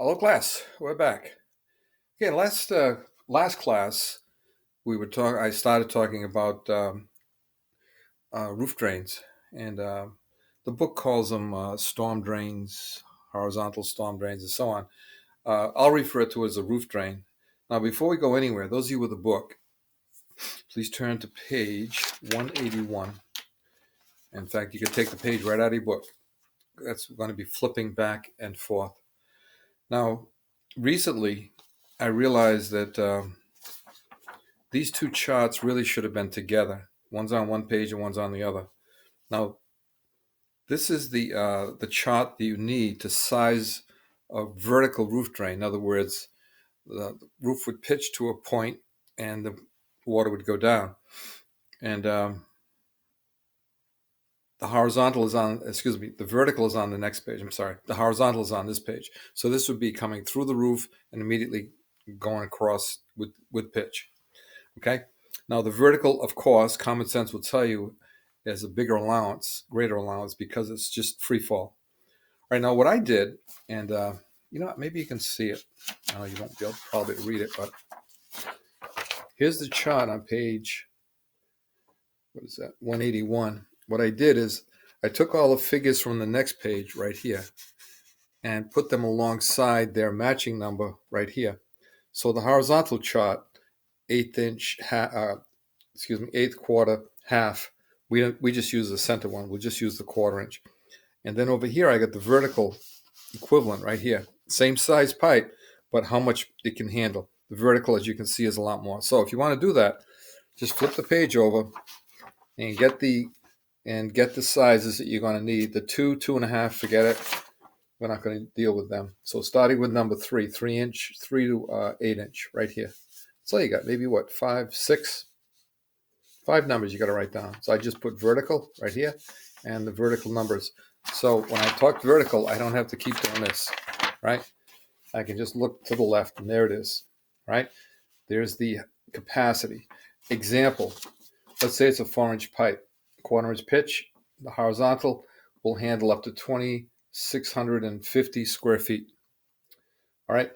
Hello, class. We're back. Okay, last class we were talk. I started talking about roof drains, and the book calls them storm drains, horizontal storm drains, and so on. I'll refer to it as a roof drain. Now, before we go anywhere, those of you with the book, please turn to page 181. In fact, you could take the page right out of your book. That's going to be flipping back and forth. Now, recently, I realized that. These two charts really should have been together. One's on one page and one's on the other. Now, this is the chart that you need to size a vertical roof drain. In other words, the roof would pitch to a point and the water would go down. And the vertical is on the next page. I'm sorry. The horizontal is on this page. So this would be coming through the roof and immediately going across with pitch. Okay. Now the vertical, of course, common sense will tell you is a bigger allowance, greater allowance, because it's just free fall. All right. Now what I did, and maybe you can see it. You won't be able to probably read it, but here's the chart on page, 181. What I did is I took all the figures from the next page right here and put them alongside their matching number right here. So the horizontal chart, eighth quarter, half. We just use the center one. We'll just use the quarter inch. And then over here, I got the vertical equivalent right here. Same size pipe, but how much it can handle. The vertical, as you can see, is a lot more. So if you want to do that, just flip the page over and get the sizes that you're going to need. The 2.5, forget it. We're not going to deal with them. So starting with number 3 inch, 3 to 8 inch right here. That's all you got. Maybe what, 5, 6? 5 numbers you got to write down. So I just put vertical right here and the vertical numbers. So when I talk vertical, I don't have to keep doing this, right? I can just look to the left and there it is, right? There's the capacity. Example, let's say it's a 4-inch pipe, quarter inch pitch. The horizontal will handle up to 2,650 square feet. All right.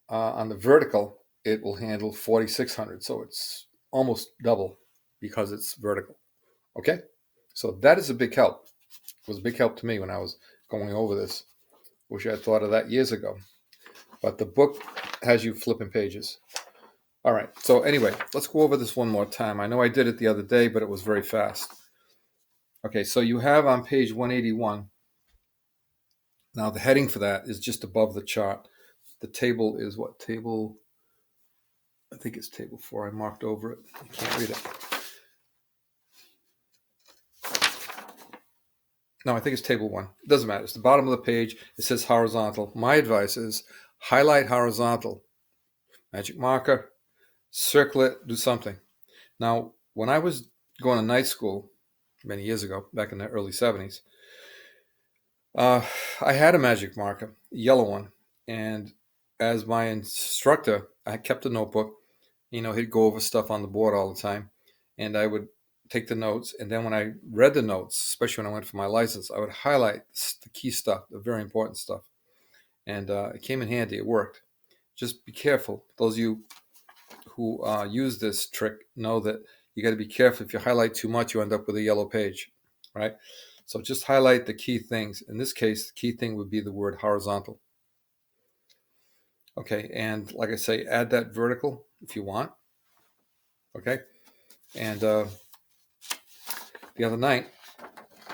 On the vertical, it will handle 4,600. So it's almost double because it's vertical. Okay. So that is a big help. It was a big help to me when I was going over this. Wish I had thought of that years ago. But the book has you flipping pages. All right. So anyway, let's go over this one more time. I know I did it the other day, but it was very fast. Okay. So you have on page 181. Now the heading for that is just above the chart. The table is what? Table, I think it's table 4. I marked over it. I can't read it. No, I think it's table 1. It doesn't matter. It's the bottom of the page. It says horizontal. My advice is highlight horizontal. Magic marker, circle it, do something. Now, when I was going to night school many years ago, back in the early 70s, I had a magic marker, a yellow one. And as my instructor, I kept a notebook. He'd go over stuff on the board all the time. And I would take the notes. And then when I read the notes, especially when I went for my license, I would highlight the key stuff, the very important stuff. And it came in handy. It worked. Just be careful. Those of you who use this trick know that you got to be careful. If you highlight too much, you end up with a yellow page, right? So just highlight the key things. In this case, the key thing would be the word horizontal. Okay, and like I say, add that vertical if you want. Okay, and the other night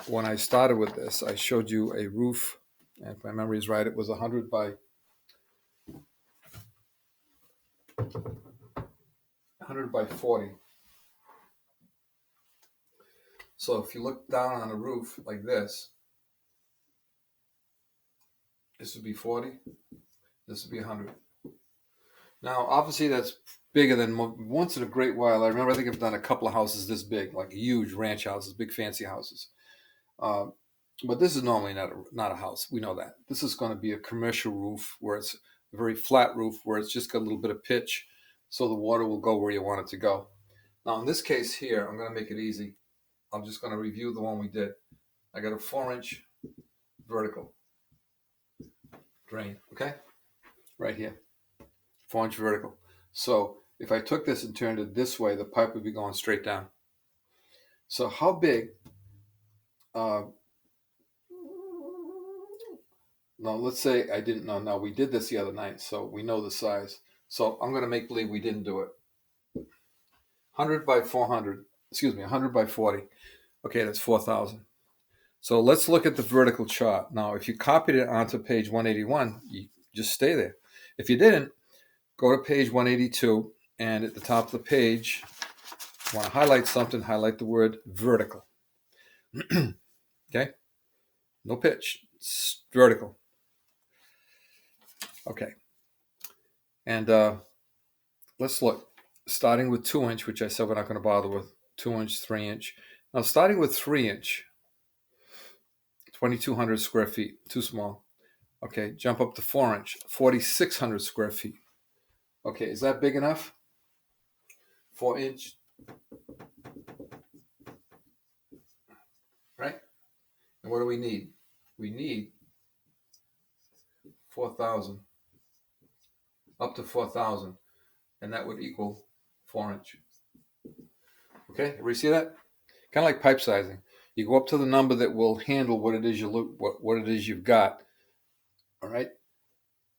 when I started with this, I showed you a roof, and if my memory is right, it was 100 by 40. So if you look down on a roof like this would be 40, this would be 100. Now, obviously, that's bigger than once in a great while. I remember, I think I've done a couple of houses this big, like huge ranch houses, big fancy houses. But this is normally not a house. We know that. This is going to be a commercial roof where it's a very flat roof where it's just got a little bit of pitch so the water will go where you want it to go. Now, in this case here, I'm going to make it easy. I'm just going to review the one we did. I got a 4-inch vertical drain, okay? right here, 4-inch vertical. So if I took this and turned it this way, the pipe would be going straight down. So how big? Now let's say I didn't know. Now we did this the other night, so we know the size. So I'm going to make believe we didn't do it. 100 by 400, excuse me, 100 by 40. Okay, that's 4,000. So let's look at the vertical chart. Now, if you copied it onto page 181, you just stay there. If you didn't, go to page 182, and at the top of the page, you want to highlight something, highlight the word vertical. Okay? No pitch. It's vertical. Okay. And let's look. Starting with 2-inch, which I said we're not going to bother with. 2-inch, 3-inch. Now, starting with 3-inch, 2,200 square feet. Too small. Okay, jump up to 4-inch, 4,600 square feet. Okay, is that big enough? 4-inch. Right? And what do we need? We need 4,000. Up to 4,000. And that would equal 4-inch. Okay, everybody see that? Kind of like pipe sizing. You go up to the number that will handle what it is what it is you've got. All right.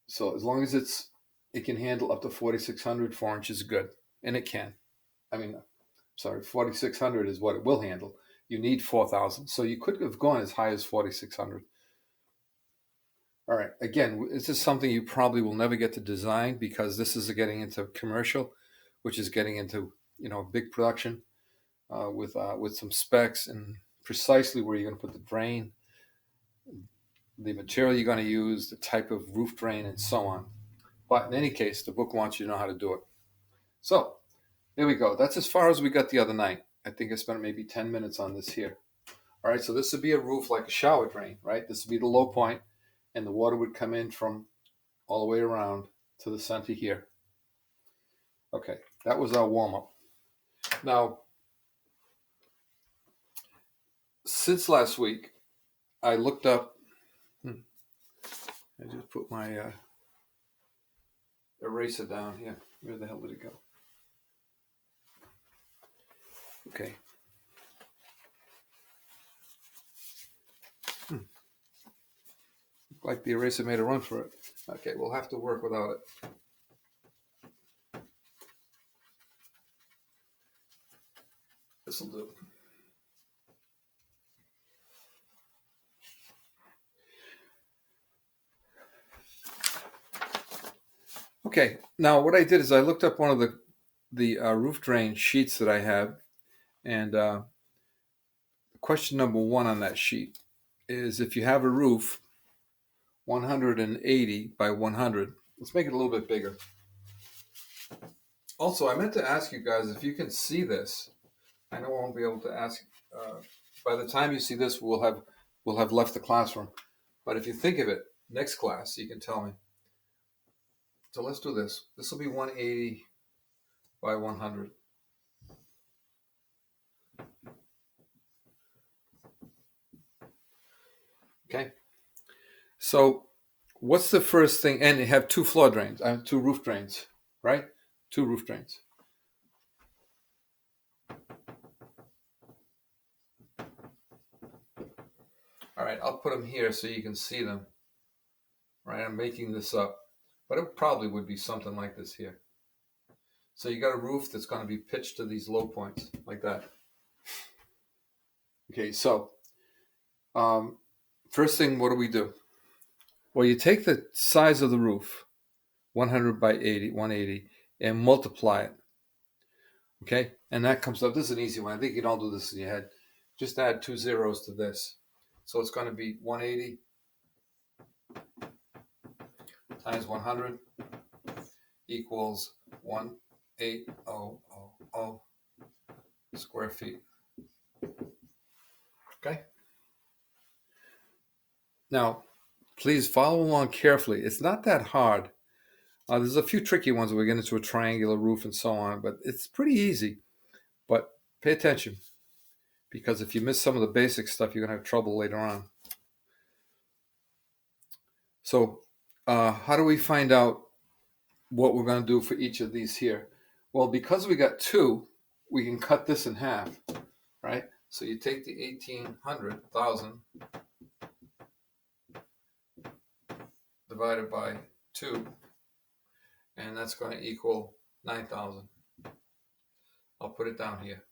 So as long as it can handle up to 4,600, 4-inch is good, and it can. I mean, sorry, 4,600 is what it will handle. You need 4,000, so you could have gone as high as 4,600. All right. Again, this is something you probably will never get to design because this is getting into commercial, which is getting into big production with some specs and precisely where you're going to put the drain, the material you're going to use, the type of roof drain, and so on. But in any case, the book wants you to know how to do it. So there we go. That's as far as we got the other night. I think I spent maybe 10 minutes on this here. All right, so this would be a roof like a shower drain, right? This would be the low point, and the water would come in from all the way around to the center here. Okay, that was our warm-up. Now, since last week, I looked up, I just put my eraser down here. Where the hell did it go? Okay. Like the eraser made a run for it. Okay, we'll have to work without it. This'll do. Okay, now what I did is I looked up one of the roof drain sheets that I have, and question number 1 on that sheet is if you have a roof 180 by 100, let's make it a little bit bigger. Also, I meant to ask you guys if you can see this. I know I won't be able to ask. By the time you see this, we'll have left the classroom. But if you think of it, next class, you can tell me. So let's do this. This will be 180 by 100. Okay. So what's the first thing? And you have 2 floor drains, 2 roof drains, right? 2 roof drains. All right, I'll put them here so you can see them. Right, I'm making this up, but it probably would be something like this here. So you got a roof that's going to be pitched to these low points like that. Okay, so first thing, what do? Well, you take the size of the roof, 100 by 180, and multiply it. Okay, and that comes up. This is an easy one. I think you can all do this in your head. Just add 2 zeros to this. So it's going to be 180 times 100 equals 1,800 square feet. Okay. Now, please follow along carefully. It's not that hard. There's a few tricky ones where we get into a triangular roof and so on, but it's pretty easy. But pay attention, because if you miss some of the basic stuff, you're going to have trouble later on. So how do we find out what we're going to do for each of these here. Well, because we got two, we can cut this in half, right? So you take the 1,800,000 divided by 2, and that's going to equal 9,000. I'll put it down here.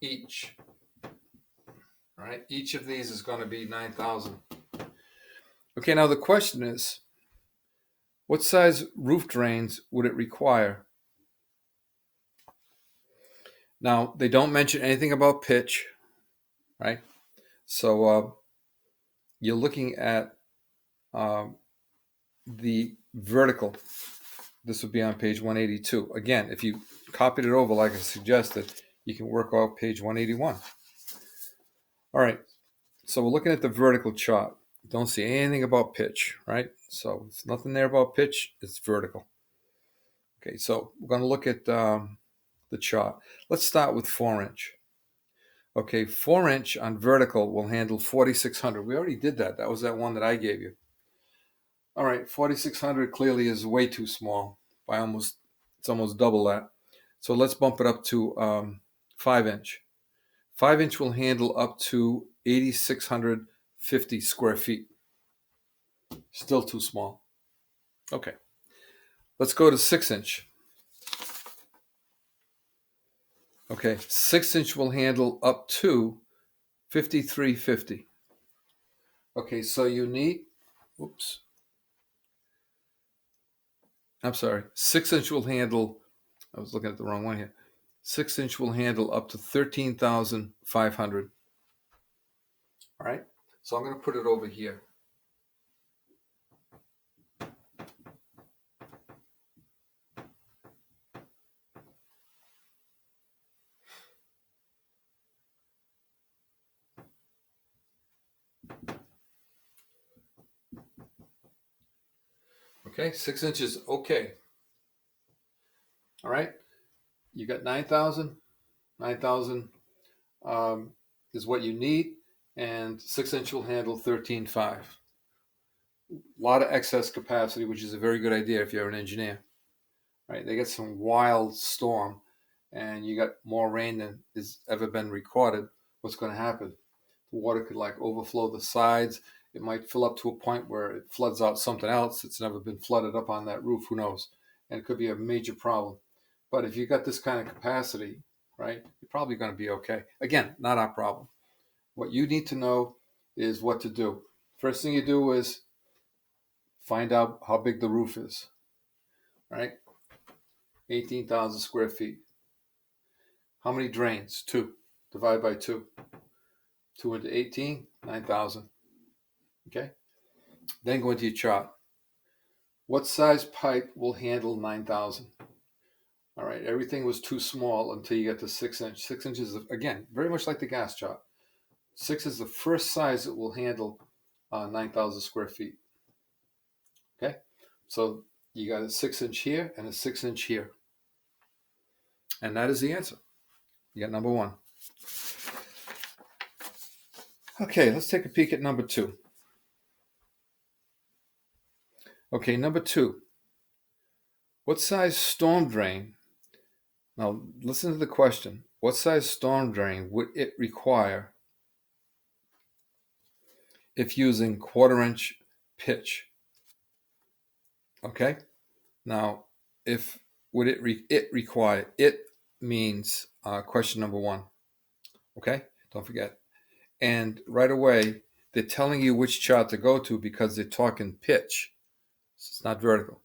Each, right? Each of these is going to be 9,000. Okay, now the question is, what size roof drains would it require? Now, they don't mention anything about pitch, right? So you're looking at the vertical. This would be on page 182. Again, if you copied it over like I suggested, you can work off page 181. All right, so we're looking at the vertical chart. Don't see anything about pitch, right? So it's nothing there about pitch. It's vertical. Okay, so we're going to look at the chart. Let's start with 4-inch. Okay, 4-inch on vertical will handle 4,600. We already did that. That was that one that I gave you. All right, 4,600 clearly is way too small. It's almost double that. So let's bump it up to 5-inch. 5-inch will handle up to 8,650 square feet. Still too small. Okay, let's go to 6-inch. Okay, 6-inch will handle up to 5,350. Okay, so you need, I'm sorry, 6-inch will handle, I was looking at the wrong one here. 6-inch will handle up to 13,500. All right, so I'm going to put it over here. Okay, 6 inches, okay. All right, you got 9,000. 9,000 is what you need, and 6-inch will handle 13.5. A lot of excess capacity, which is a very good idea if you're an engineer. Right? They get some wild storm, and you got more rain than has ever been recorded. What's going to happen? The water could like overflow the sides. It might fill up to a point where it floods out something else that's never been flooded up on that roof. Who knows? And it could be a major problem. But if you got this kind of capacity, right, you're probably going to be okay. Again, not our problem. What you need to know is what to do. First thing you do is find out how big the roof is, right? 18,000 square feet. How many drains? 2. Divide by 2. 2 into 18, 9,000. Okay? Then go into your chart. What size pipe will handle 9,000? All right, everything was too small until you get to 6-inch. 6 inches, again, very much like the gas chart. 6 is the first size that will handle 9,000 square feet. Okay? So you got a 6-inch here and a 6-inch here. And that is the answer. You got number 1. Okay, let's take a peek at number 2. Okay, number 2. What size storm drain? Now, listen to the question. What size storm drain would it require if using 1/4-inch pitch? Okay? Now, if would it require? It means question number 1. Okay? Don't forget. And right away, they're telling you which chart to go to because they're talking pitch. It's not vertical,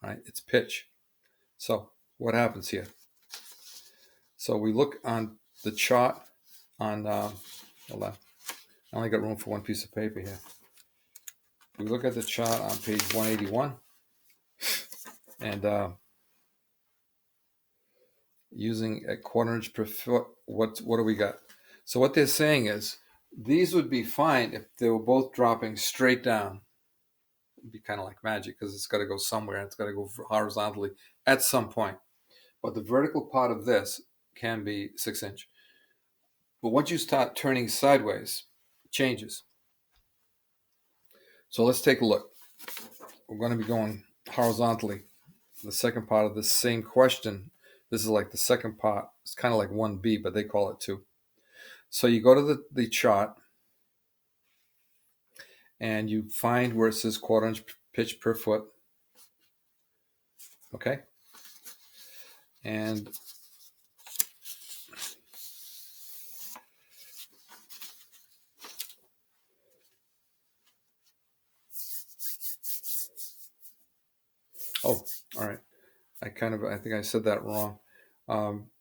right? It's pitch. So what happens here? So we look on the chart on, hold on. I only got room for one piece of paper here. We look at the chart on page 181 and using a 1/4-inch per foot, what do we got? So what they're saying is these would be fine if they were both dropping straight down. It'd be kind of like magic because it's got to go somewhere. It's got to go horizontally at some point. But the vertical part of this can be 6-inch. But once you start turning sideways, it changes. So let's take a look. We're going to be going horizontally. The second part of this same question. This is like the second part. It's kind of like 1B, but they call it 2. So you go to the chart and you find where it says 1/4 inch pitch per foot. Okay. And oh, all right. I think I said that wrong.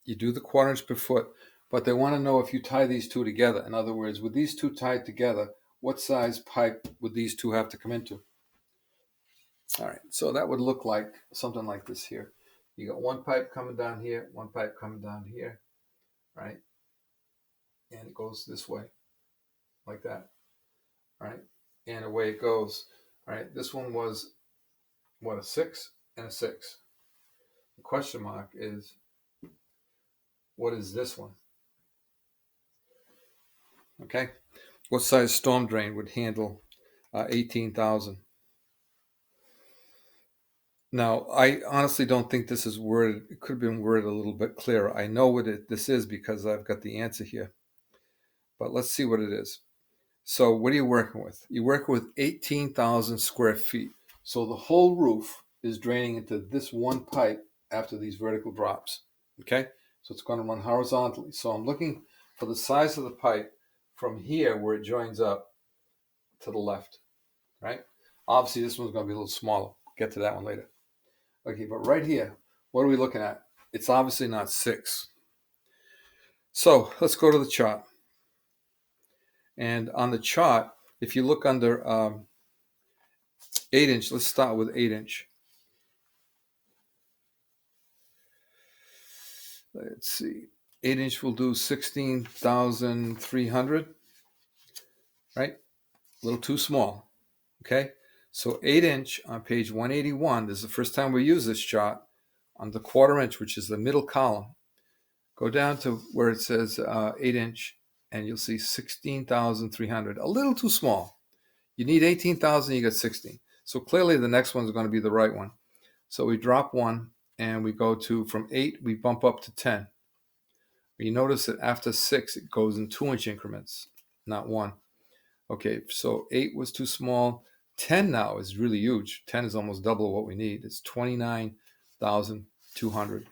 You do the 1/4 inch per foot, but they want to know if you tie these two together. In other words, with these two tied together, what size pipe would these two have to come into? All right, so that would look like something like this here. You got one pipe coming down here, one pipe coming down here, right? And it goes this way, like that, right? And away it goes, right? This one was, what, a 6 and a 6. The question mark is, what is this one? Okay, what size storm drain would handle 18,000? Now, I honestly don't think this is worded. It could have been worded a little bit clearer. I know what this is because I've got the answer here. But let's see what it is. So what are you working with? You're working with 18,000 square feet. So the whole roof is draining into this one pipe after these vertical drops. Okay? So it's going to run horizontally. So I'm looking for the size of the pipe from here where it joins up to the left. Right? Obviously, this one's going to be a little smaller. Get to that one later. Okay, but right here, what are we looking at? It's obviously not 6. So let's go to the chart. And on the chart, if you look under 8 inch, let's start with 8 inch. Let's see. 8 inch will do 16,300, right? A little too small. Okay. So 8 inch on page 181, this is the first time we use this chart, on the 1/4 inch, which is the middle column. Go down to where it says 8 inch, and you'll see 16,300. A little too small. You need 18,000, you got 16. So clearly the next one's going to be the right one. So we drop one and we go to, from 8, we bump up to 10. You notice that after 6, it goes in 2 inch increments, not 1. Okay, so 8 was too small. 10 now is really huge. 10 is almost double what we need. It's 29,200.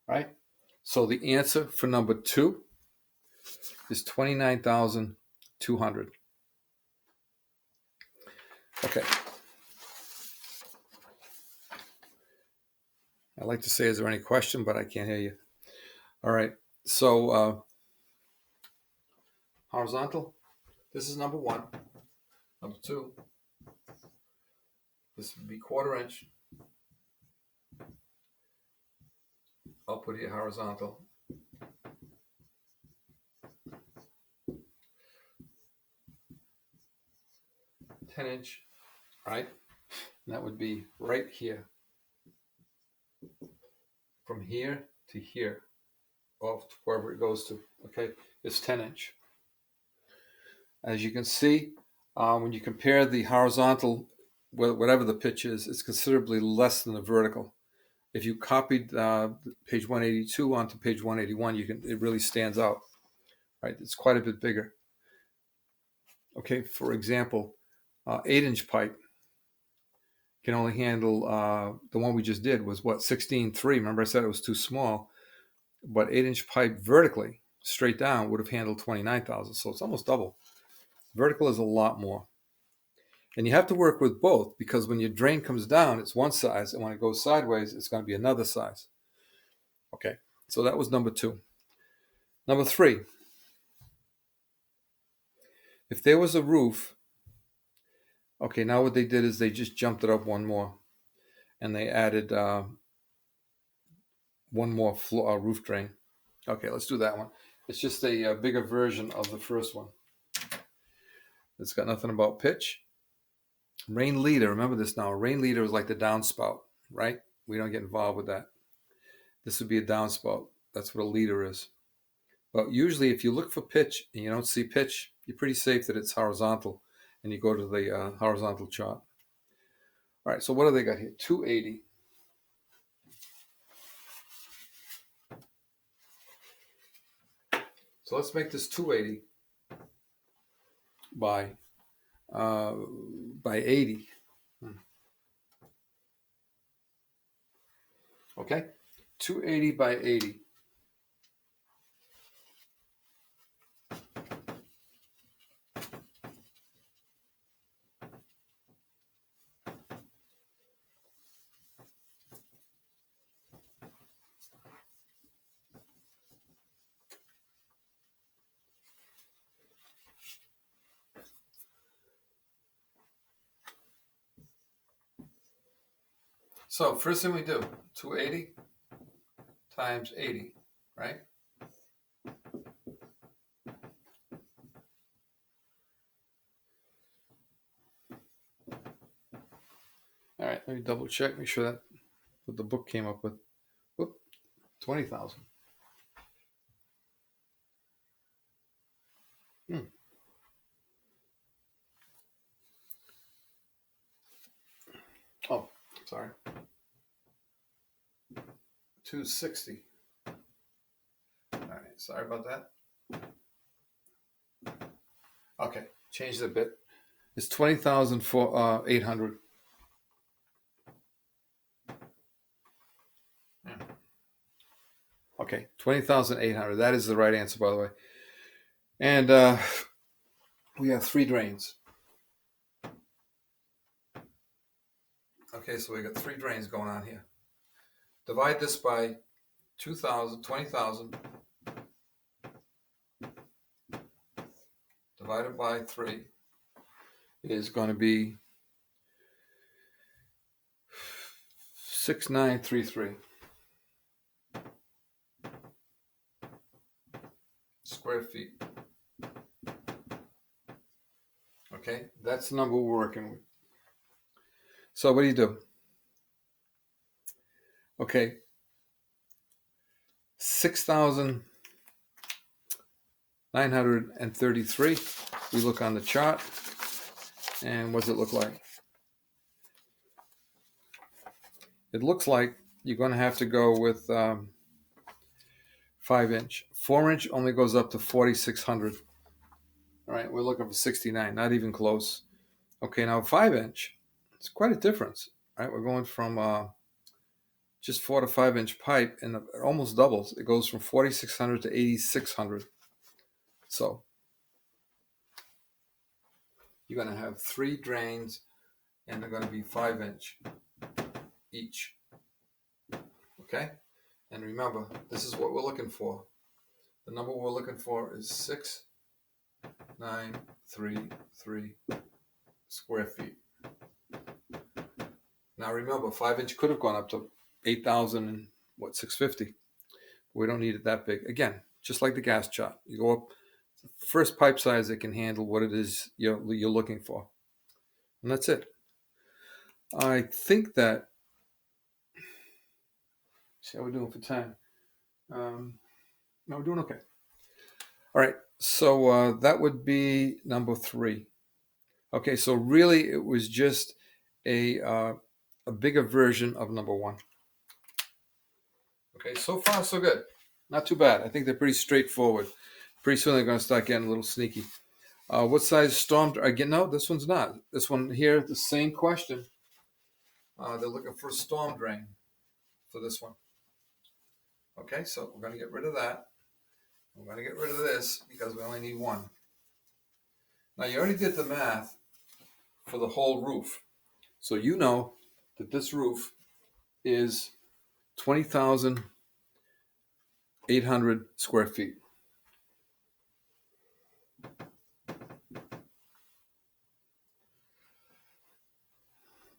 Right? So the answer for number 2 is 29,200. Okay. I'd like to say, is there any question, but I can't hear you. All right. So horizontal, this is number 1. Number 2, this would be 1/4 inch. I'll put here horizontal. 10 inch, right? And that would be right here. From here to here, off to wherever it goes to, okay? It's 10 inch. As you can see, when you compare the horizontal, whatever the pitch is, it's considerably less than the vertical. If you copied page 182 onto page 181, it really stands out, right? It's quite a bit bigger. Okay, for example, 8 inch pipe can only handle, the one we just did was what, 16.3. Remember I said it was too small, but 8 inch pipe vertically, straight down, would have handled 29,000. So it's almost double. Vertical is a lot more. And you have to work with both, because when your drain comes down, it's one size, and when it goes sideways, it's going to be another size. Okay, so that was number 2. Number 3, if there was a roof, okay, now what they did is they just jumped it up one more, and they added one more roof drain. Okay, let's do that one. It's just a bigger version of the first one. It's got nothing about pitch. Rain leader, remember this now. Rain leader is like the downspout, right? We don't get involved with that. This would be a downspout. That's what a leader is. But usually if you look for pitch and you don't see pitch, you're pretty safe that it's horizontal. and you go to the horizontal chart. All right, so what do they got here? 280. So let's make this 280 by 80. Okay, 280 by 80. So first thing we do, 280 times 80, right? All right, let me double check, make sure that what the book came up with. Whoop, 20,000. Oh, sorry. 260. All right, sorry about that. Okay, changed a bit. It's 20,000 for 800. Okay, 20,800. That is the right answer, by the way. And we have 3 drains. Okay, so we got 3 drains going on here. Divide this by 20,000 divided by 3 is going to be 6933 square feet. Okay, that's the number we're working with. So what do you do? Okay, 6,933. We look on the chart, and what does it look like? It looks like you're going to have to go with 5-inch. 4-inch only goes up to 4,600. All right, we're looking for 69, not even close. Okay, now 5-inch, it's quite a difference. Right, we're going from just 4 to 5-inch pipe, and it almost doubles. It goes from 4,600 to 8,600. So you're going to have 3 drains, and they're going to be 5-inch each. Okay, and remember, this is what we're looking for. The number we're looking for is 6,933 square feet. Now remember, 5-inch could have gone up to 8,000 and 650. We don't need it that big. Again, just like the gas chart, you go up first pipe size that can handle what it is you're looking for, and that's it. I think that. See how we're doing for time. No, we're doing okay. All right, so that would be number 3. Okay, so really it was just a bigger version of number 1. Okay, so far so good. Not too bad. I think they're pretty straightforward. Pretty soon they're going to start getting a little sneaky. What size storm? Again, no, this one's not. This one here, the same question. They're looking for a storm drain for this one. Okay, so we're going to get rid of that. We're going to get rid of this because we only need 1. Now you already did the math for the whole roof. So you know that this roof is 20,800 square feet.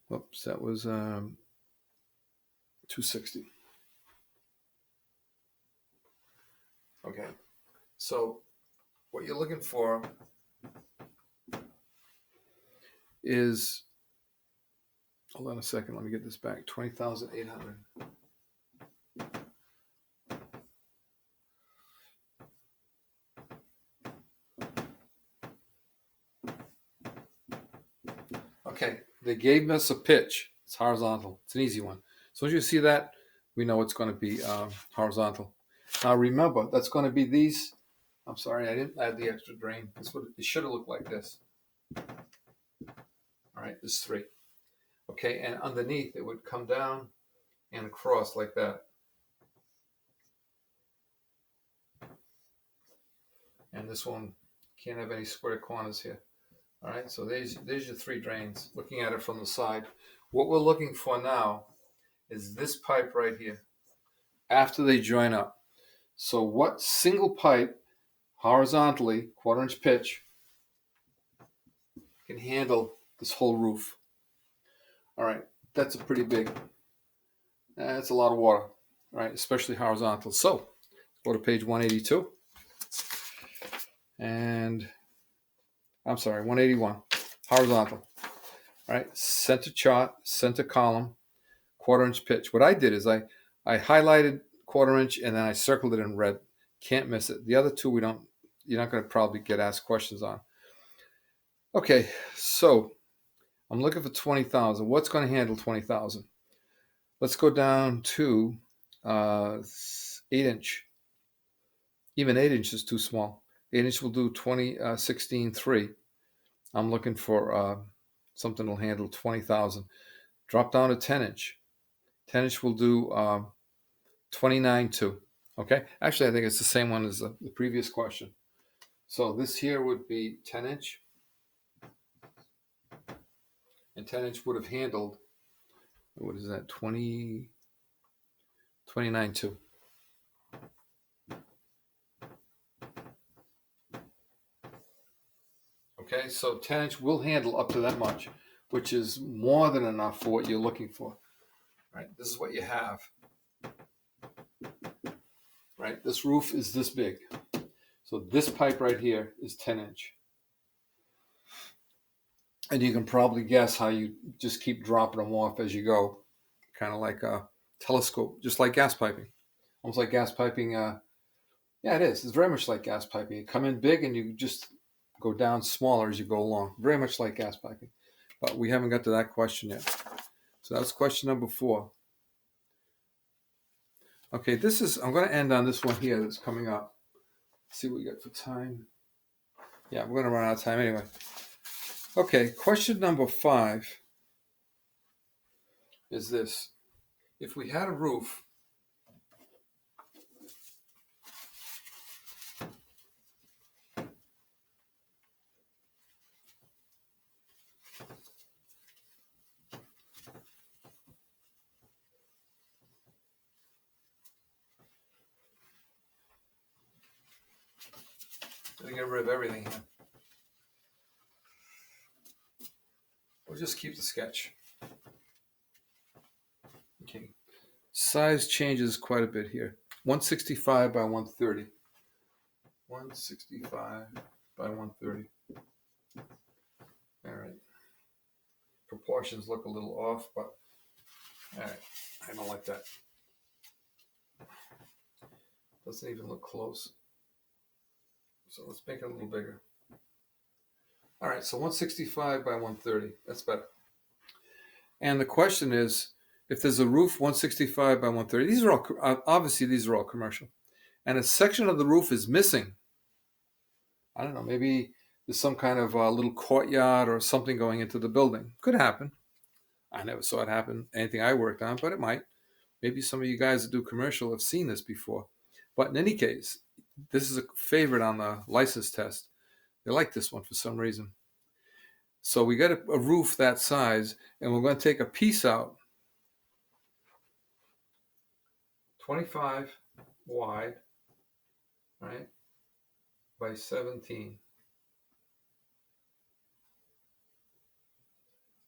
Whoops, that was 260. Okay, so what you're looking for is, hold on a second, let me get this back, 20,800. Okay, they gave us a pitch. It's horizontal. It's an easy one. So as you see that, we know it's going to be horizontal. Now remember, that's going to be these. I'm sorry, I didn't add the extra drain. That's what it should have looked like this. All right, there's 3. Okay, and underneath it would come down and across like that. And this one can't have any square corners here. All right, so there's your 3 drains. Looking at it from the side. What we're looking for now is this pipe right here after they join up. So what single pipe horizontally, 1/4-inch pitch, can handle this whole roof? All right, that's a pretty big, that's a lot of water, right? Especially horizontal. So go to page 182. And I'm sorry, 181, horizontal. All right, center chart, center column, 1/4-inch pitch. What I did is I highlighted 1/4-inch and then I circled it in red. Can't miss it. The other 2 you're not going to probably get asked questions on. Okay, so I'm looking for 20,000. What's going to handle 20,000? Let's go down to 8-inch. Even 8-inch is too small. 8-inch will do 16.3. I'm looking for something that'll handle 20,000. Drop down to 10-inch. 10-inch will do 29.2. Okay, actually I think it's the same one as the previous question. So this here would be 10-inch, and 10-inch would have handled, what is that, 29.2. Okay, so 10-inch will handle up to that much, which is more than enough for what you're looking for. Right, this is what you have. Right, this roof is this big. So this pipe right here is 10-inch. And you can probably guess how you just keep dropping them off as you go. Kind of like a telescope, just like gas piping. Almost like gas piping. Yeah, it is. It's very much like gas piping. You come in big and you just go down smaller as you go along. Very much like gas piping. But we haven't got to that question yet. So that's question number 4. Okay, I'm going to end on this one here that's coming up. Let's see what we got for time. Yeah, we're going to run out of time anyway. Okay, question number 5 is this. If we had a roof to get rid of everything here. We'll just keep the sketch. Okay. Size changes quite a bit here. 165 by 130. 165 by 130. All right. Proportions look a little off, but all right. I don't like that. Doesn't even look close. So let's make it a little bigger. All right, so 165 by 130. That's better. And the question is, if there's a roof 165 by 130, these are all, obviously these are all commercial, and a section of the roof is missing. I don't know, maybe there's some kind of little courtyard or something going into the building. Could happen. I never saw it happen, anything I worked on, but it might. Maybe some of you guys that do commercial have seen this before. But in any case, this is a favorite on the license test. They like this one for some reason. So we got a roof that size, and we're going to take a piece out, 25 wide, right, by 17,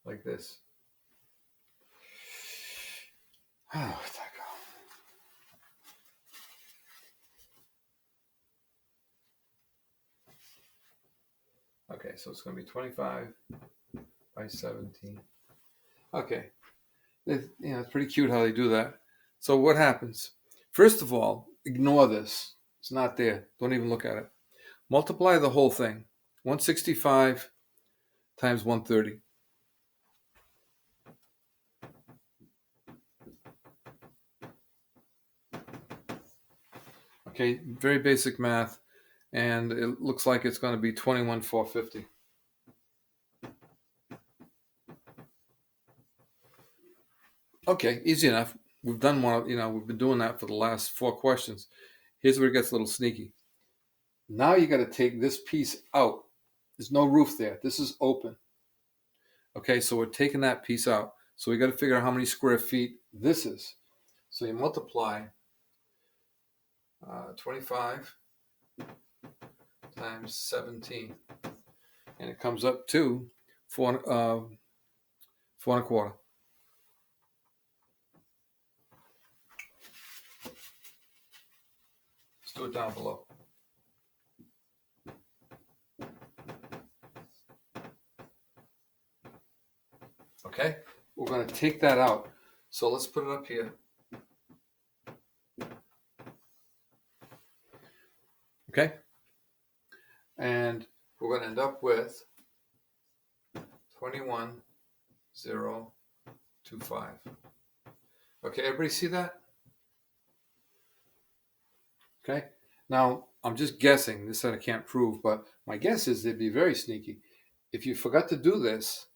like this. Oh, where'd that go? Okay, so it's going to be 25 by 17. Okay, it's pretty cute how they do that. So what happens? First of all, ignore this. It's not there. Don't even look at it. Multiply the whole thing. 165 times 130. Okay, very basic math, and it looks like it's going to be 21,450. Okay, easy enough. We've done one, we've been doing that for the last 4 questions. Here's where it gets a little sneaky. Now you got to take this piece out. There's no roof there. This is open. Okay, so we're taking that piece out. So we got to figure out how many square feet this is. So you multiply 25 times 17, and it comes up to 4.25. Let's do it down below. Okay, we're going to take that out. So let's put it up here. Okay, and we're going to end up with 21,025. Okay, everybody see that? Okay, now I'm just guessing. This I can't prove, but my guess is they'd be very sneaky. If you forgot to do this,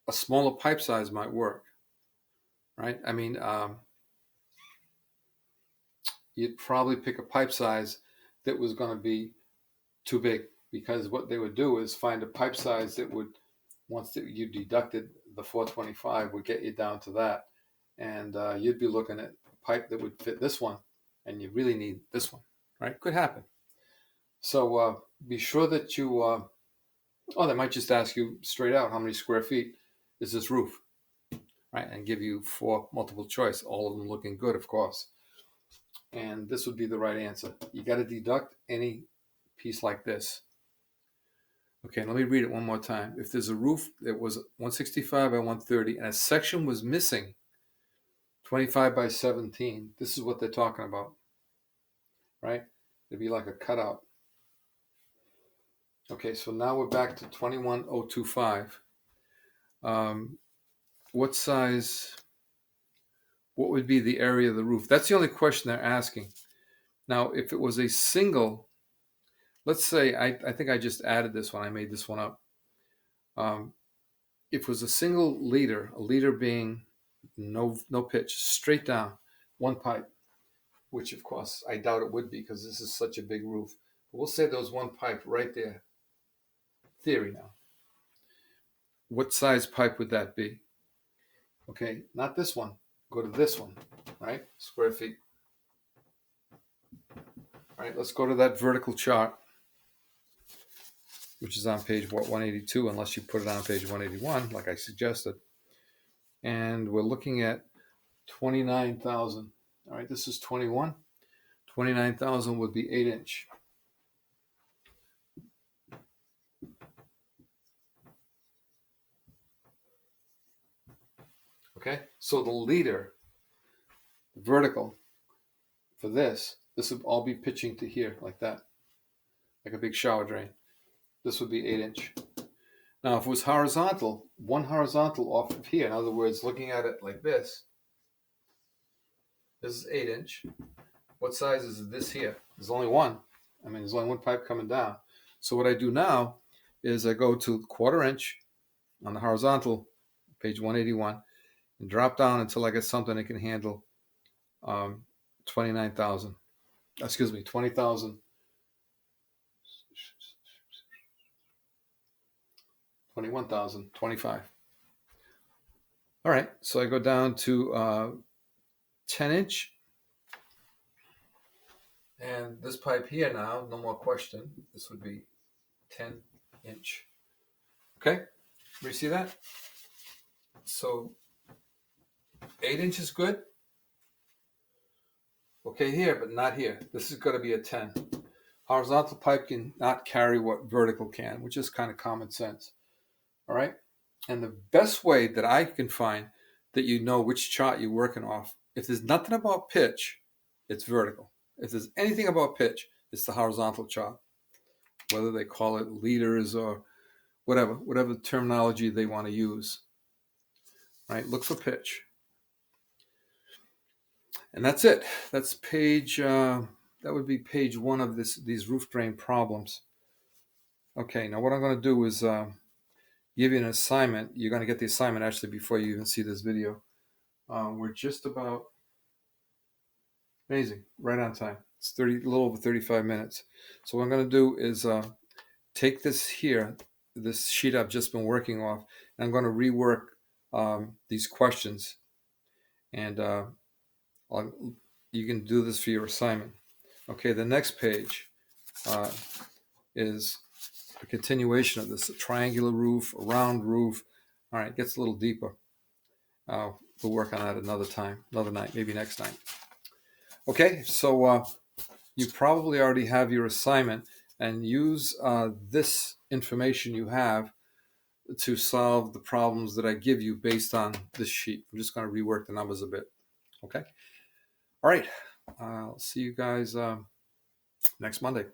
a smaller pipe size might work, right? I mean, you'd probably pick a pipe size that was going to be too big, because what they would do is find a pipe size that would, once you deducted the 425, would get you down to that, and you'd be looking at a pipe that would fit this one, and you really need this one, right? Could happen. So be sure that you, they might just ask you straight out, how many square feet is this roof, right? And give you 4 multiple choice, all of them looking good, of course. And this would be the right answer. You got to deduct any piece like this. Okay, let me read it one more time. If there's a roof that was 165 by 130 and a section was missing 25 by 17, this is what they're talking about, right? It'd be like a cutout. Okay, so now we're back to 21,025. What size, what would be the area of the roof? That's the only question they're asking. Now, if it was a single, let's say, I think I just added this one, I made this one up. If it was a single leader, a leader being no pitch, straight down, one pipe, which of course I doubt it would be because this is such a big roof. But we'll say there was one pipe right there. Theory now. What size pipe would that be? Okay, not this one. Go to this one, right? Square feet. All right, let's go to that vertical chart, which is on page 182, unless you put it on page 181, like I suggested. And we're looking at 29,000. All right, this is 21. 29,000 would be 8-inch. Okay, so the leader, the vertical, for this would all be pitching to here, like that, like a big shower drain. This would be 8-inch. Now, if it was horizontal, one horizontal off of here, in other words, looking at it like this is 8-inch. What size is this here? There's only one. I mean, there's only one pipe coming down. So what I do now is I go to 1/4 inch on the horizontal, page 181, and drop down until I get something that can handle 29,000. Excuse me, 20,000. 21,000, 25. All right, so I go down to 10-inch. And this pipe here now, no more question. This would be 10-inch. Okay, you see that? So 8-inch is good. Okay, here, but not here. This is going to be a 10. Horizontal pipe can not carry what vertical can, which is kind of common sense. All right. And the best way that I can find that you know which chart you're working off, if there's nothing about pitch, it's vertical. If there's anything about pitch, it's the horizontal chart, whether they call it leaders or whatever terminology they want to use. All right, look for pitch. And that's it. That's page, I would be page 1 of these roof drain problems. Okay, now what I'm going to do is give you an assignment. You're going to get the assignment actually before you even see this video. We're just about amazing, right on time. It's a little over 35 minutes. So what I'm going to do is take this sheet I've just been working off, and I'm going to rework these questions, and you can do this for your assignment. Okay, the next page is a continuation of this: a triangular roof, a round roof. All right, it gets a little deeper. We'll work on that another time, another night, maybe next night. Okay, so you probably already have your assignment, and use this information you have to solve the problems that I give you based on this sheet. I'm just going to rework the numbers a bit. Okay. All right. I'll see you guys next Monday.